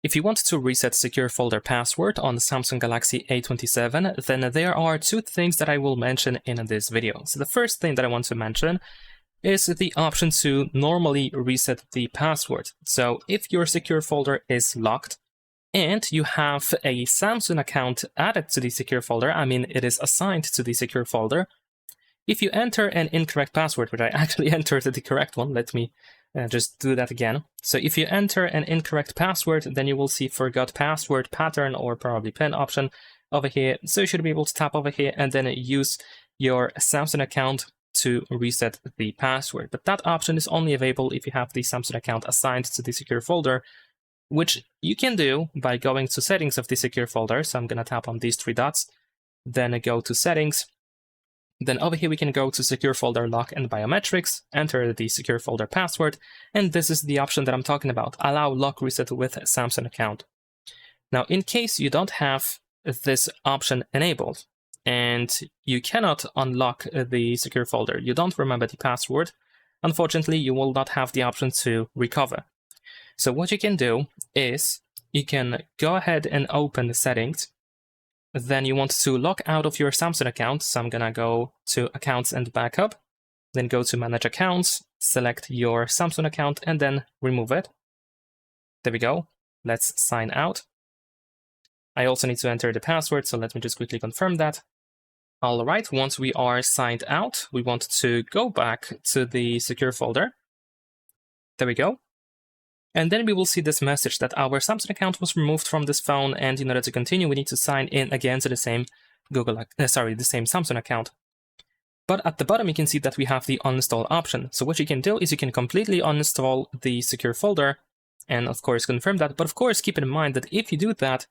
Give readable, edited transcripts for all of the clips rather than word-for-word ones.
If you want to reset secure folder password on the Samsung Galaxy A27, then there are two things that I will mention in this video. So the first thing that I want to mention is the option to normally reset the password. So if your secure folder is locked and you have a Samsung account added to the secure folder, I mean it is assigned to the secure folder, if you enter an incorrect password, which I actually entered the correct one, let me just do that again. So if you enter an incorrect password, then you will see forgot password, pattern, or probably PIN option over here. So you should be able to tap over here and then use your Samsung account to reset the password. But that option is only available if you have the Samsung account assigned to the secure folder, which you can do by going to settings of the secure folder. So I'm going to tap on these three dots, then go to settings. Then over here, we can go to secure folder lock and biometrics, enter the secure folder password, and this is the option that I'm talking about, allow lock reset with Samsung account. Now, in case you don't have this option enabled and you cannot unlock the secure folder, you don't remember the password, unfortunately, you will not have the option to recover. So what you can do is you can go ahead and open the settings. Then you want to log out of your Samsung account. So I'm gonna go to accounts and backup, then go to manage accounts, select your Samsung account and then remove it. There we go. Let's sign out. I also need to enter the password, so let me just quickly confirm that. All right, once we are signed out, we want to go back to the secure folder. There we go. And then we will see this message that our Samsung account was removed from this phone, and in order to continue, we need to sign in again to the same the same Samsung account. But at the bottom, you can see that we have the uninstall option. So what you can do is you can completely uninstall the secure folder, and of course confirm that. But of course, keep in mind that if you do that,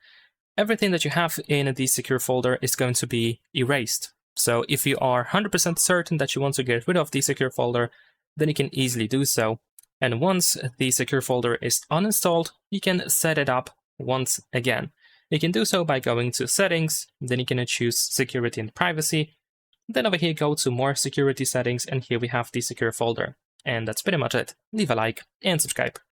everything that you have in the secure folder is going to be erased. So if you are 100% certain that you want to get rid of the secure folder, then you can easily do so. And once the secure folder is uninstalled, you can set it up once again. You can do so by going to settings, then you can choose security and privacy. Then over here, go to more security settings, and here we have the secure folder. And that's pretty much it. Leave a like and subscribe.